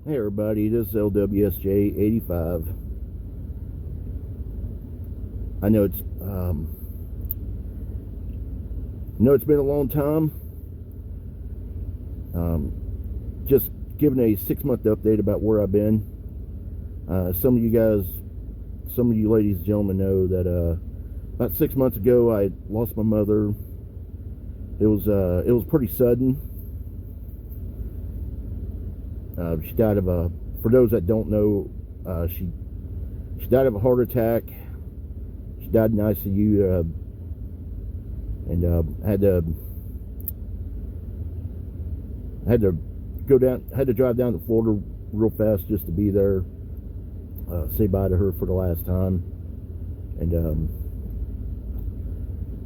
Hey everybody, this is LWSJ85. I know it's been a long time. Just giving a 6-month update about where I've been. Some of you ladies and gentlemen know that about 6 months ago I lost my mother. It was pretty sudden. She died of for those that don't know, she died of a heart attack. She died in ICU, and had to drive down to Florida real fast just to be there, say bye to her for the last time, and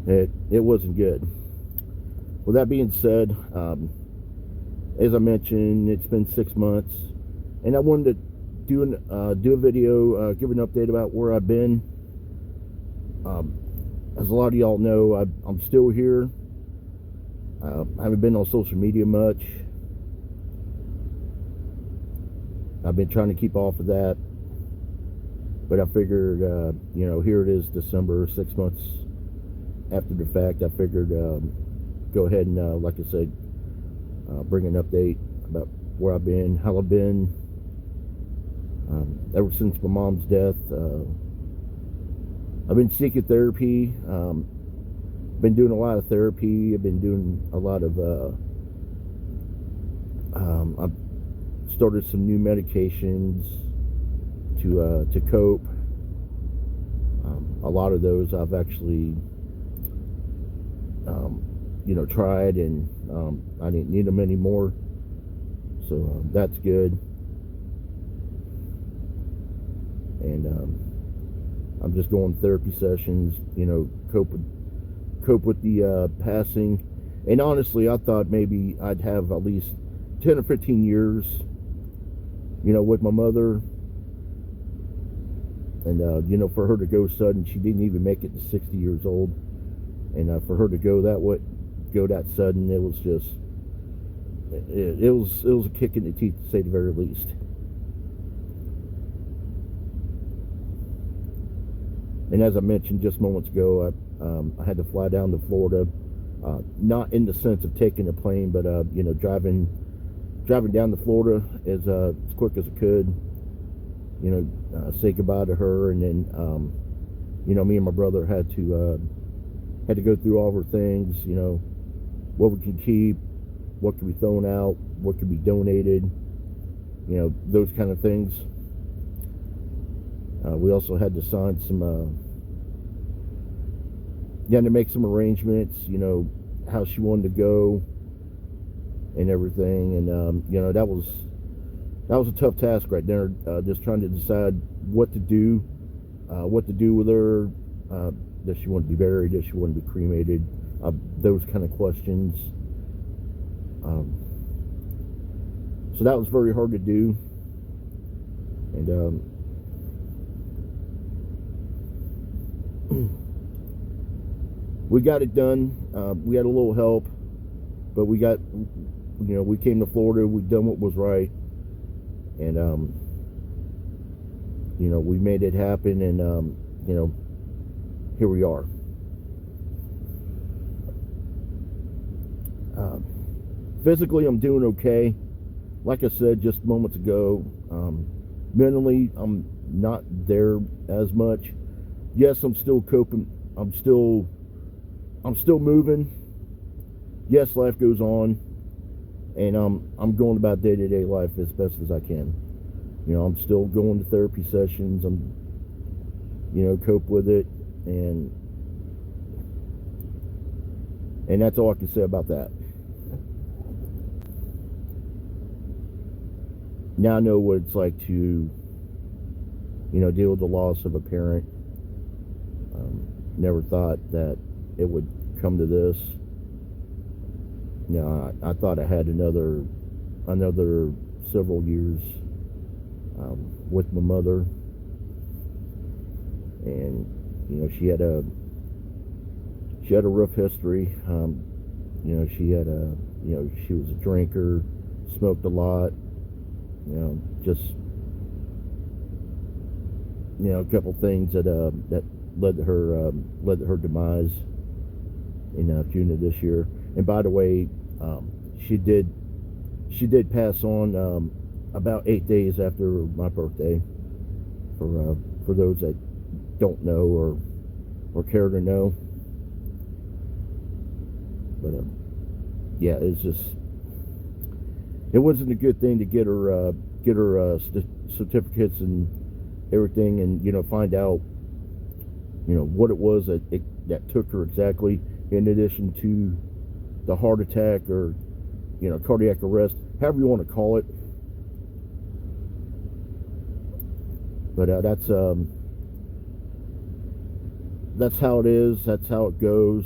it wasn't good. With that being said, as I mentioned, it's been 6 months, and I wanted to do a video, give an update about where I've been. As a lot of y'all know, I'm still here. I haven't been on social media much. I've been trying to keep off of that, but I figured, here it is, December, 6 months after the fact. I figured go ahead and, like I said, bring an update about where I've been, how I've been. Ever since my mom's death, I've been seeking therapy. Been doing a lot of therapy. I've been doing a lot of. I've started some new medications to cope. A lot of those I've actually, tried, and I didn't need them anymore. So that's good. And I'm just going therapy sessions, cope with the passing. And honestly, I thought maybe I'd have at least 10 or 15 years, with my mother. And for her to go sudden, she didn't even make it to 60 years old. And for her to go that sudden, it was just, it was a kick in the teeth, to say the very least. And as I mentioned just moments ago, I had to fly down to Florida, not in the sense of taking a plane, but driving down to Florida as quick as I could. Say goodbye to her, and then me and my brother had to go through all of her things. What we can keep, what can be thrown out, what can be donated. Those kind of things. We also had to sign some, to make some arrangements, how she wanted to go and everything. And, that was a tough task right there, just trying to decide what to do with her. Does she want to be buried? Does she want to be cremated? Those kind of questions. So that was very hard to do. And, we got it done. We had a little help, but we came to Florida. We done what was right, and we made it happen. And here we are. Physically, I'm doing okay. Like I said just moments ago, mentally, I'm not there as much. Yes, I'm still coping. I'm still moving. Yes, life goes on, and I'm going about day-to-day life as best as I can. I'm still going to therapy sessions. I'm cope with it, and that's all I can say about that. Now I know what it's like to deal with the loss of a parent. Never thought that it would come to this. I thought I had another several years with my mother, and she had a rough history. She was a drinker, smoked a lot. just, you know, a couple things that that led to her demise in June of this year. And by the way, she did pass on about 8 days after my birthday. For those that don't know or care to know, but yeah, it's just, it wasn't a good thing to get her certificates and everything, and, you know, find out, you know, what it was that took her exactly, in addition to the heart attack, or, you know, cardiac arrest, however you want to call it. But that's how it is. That's how it goes.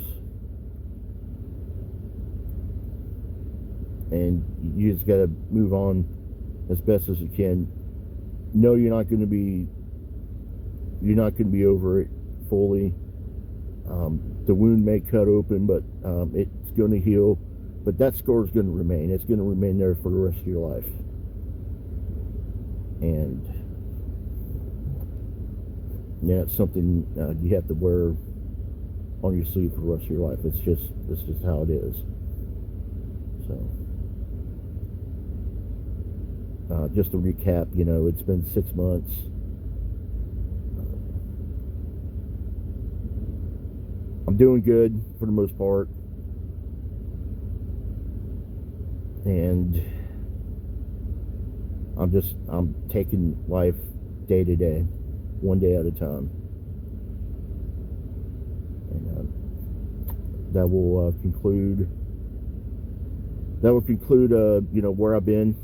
And you just gotta move on as best as you can. No, you're not gonna be over it fully. The wound may cut open, but it's gonna heal. But that scar is gonna remain. It's gonna remain there for the rest of your life. And yeah, it's something you have to wear on your sleeve for the rest of your life. It's just how it is. So, just to recap, you know, it's been 6 months. I'm doing good for the most part, and I'm taking life day to day, one day at a time. And that will conclude you know, where I've been,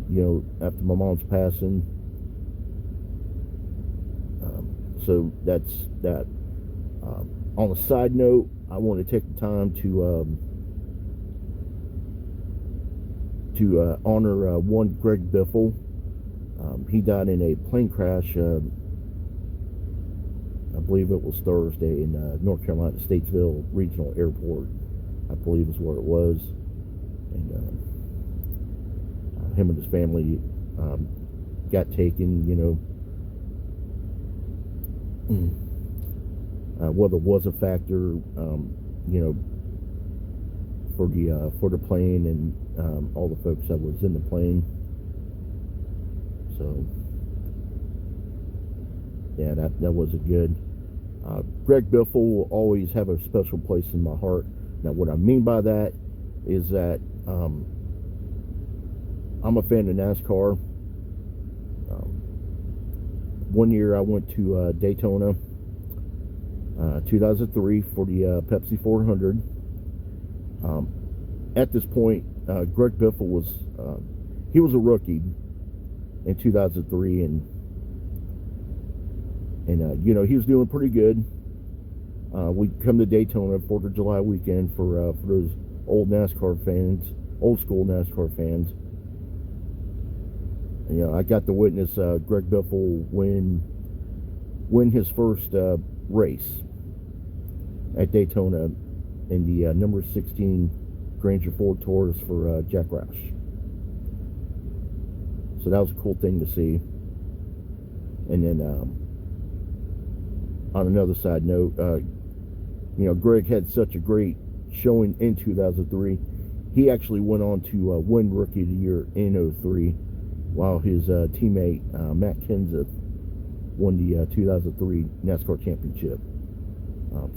you know, after my mom's passing. So that's that. On a side note, I want to take the time to honor one Greg Biffle. He died in a plane crash. I believe it was Thursday in North Carolina, Statesville Regional Airport, I believe is where it was. And him and his family got taken, you know. Weather was a factor, you know, for the plane and all the folks that was in the plane. So yeah, that wasn't good. Greg Biffle will always have a special place in my heart. Now, what I mean by that is that I'm a fan of NASCAR. One year I went to Daytona, 2003, for the Pepsi 400. At this point, Greg Biffle was he was a rookie in 2003, and you know, he was doing pretty good. We come to Daytona 4th of July weekend for those old NASCAR fans, old school NASCAR fans. And, you know, I got to witness Greg Biffle win his first race at Daytona in the number 16 Granger Ford Taurus for Jack Roush. So that was a cool thing to see. And then on another side note, you know, Greg had such a great showing in 2003. He actually went on to win Rookie of the Year in 2003, while his teammate Matt Kenseth won the 2003 NASCAR Championship.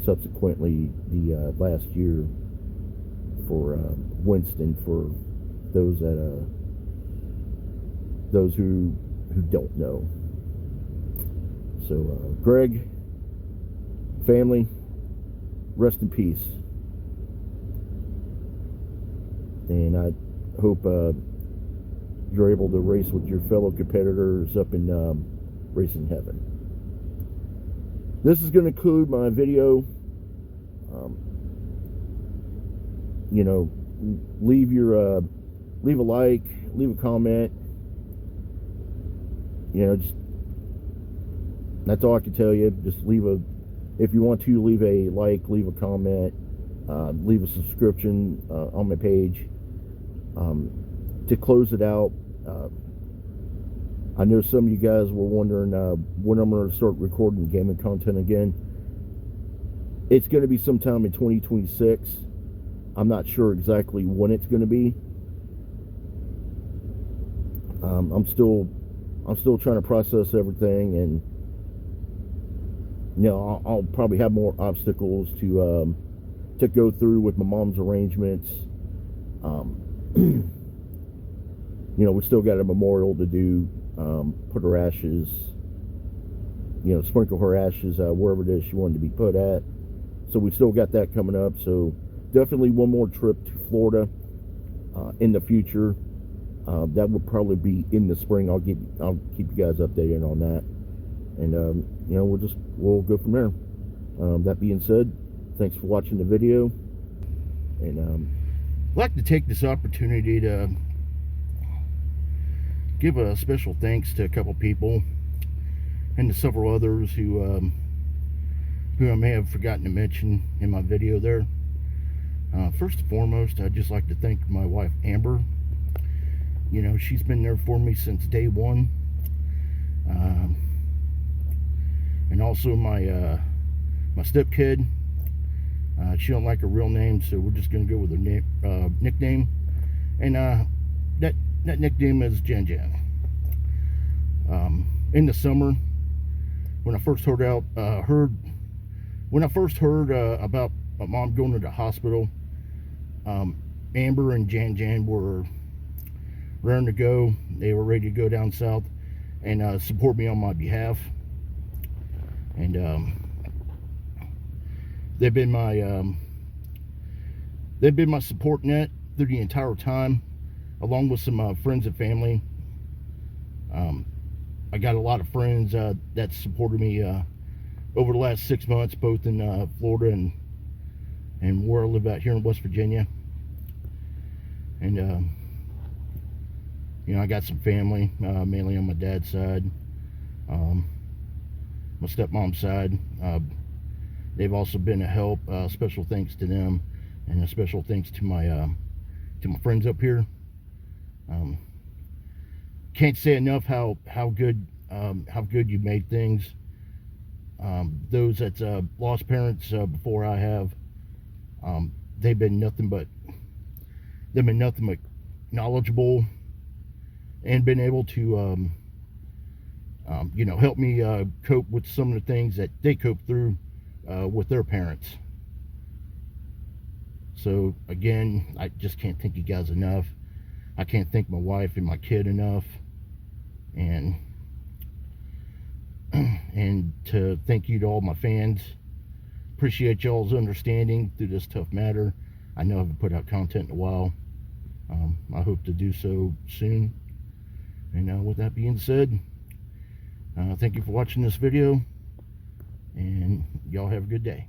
Subsequently, the last year for Winston, for those who don't know. So, Greg, family, rest in peace. And I hope you're able to race with your fellow competitors up in racing heaven. This is going to conclude my video. You know, leave a like, leave a comment. You know, just, that's all I can tell you. Just if you want to, leave a like, leave a comment, leave a subscription on my page. To close it out, I know some of you guys were wondering when I'm going to start recording gaming content again. It's going to be sometime in 2026. I'm not sure exactly when it's going to be. I'm still trying to process everything, and I'll probably have more obstacles to go through with my mom's arrangements. We still got a memorial to do. Put her ashes, sprinkle her ashes wherever it is she wanted to be put at. So we still got that coming up. So definitely one more trip to Florida in the future. That would probably be in the spring. I'll keep you guys updated on that, and we'll go from there. That being said, thanks for watching the video, and I'd like to take this opportunity to give a special thanks to a couple people and to several others who I may have forgotten to mention in my video there. First and foremost, I'd just like to thank my wife Amber. She's been there for me since day one, and also my stepkid. She don't like her real name, so we're just gonna go with her nickname, and that nickname is Jan Jan. In the summer, when I first heard about my mom going to the hospital, Amber and Jan Jan were raring to go. They were ready to go down south and support me on my behalf, and they've been my support net through the entire time, along with some friends and family. I got a lot of friends that supported me over the last 6 months, both in Florida and where I live out here in West Virginia. And I got some family, mainly on my dad's side, my stepmom's side. They've also been a help. Special thanks to them, and a special thanks to my friends up here. Can't say enough how good you made things. Those that lost parents before I have, they've been nothing but knowledgeable, and been able to help me cope with some of the things that they coped through with their parents. So again, I just can't thank you guys enough. I can't thank my wife and my kid enough, and to thank you to all my fans. Appreciate y'all's understanding through this tough matter. I know I haven't put out content in a while. I hope to do so soon. And with that being said, thank you for watching this video, and y'all have a good day.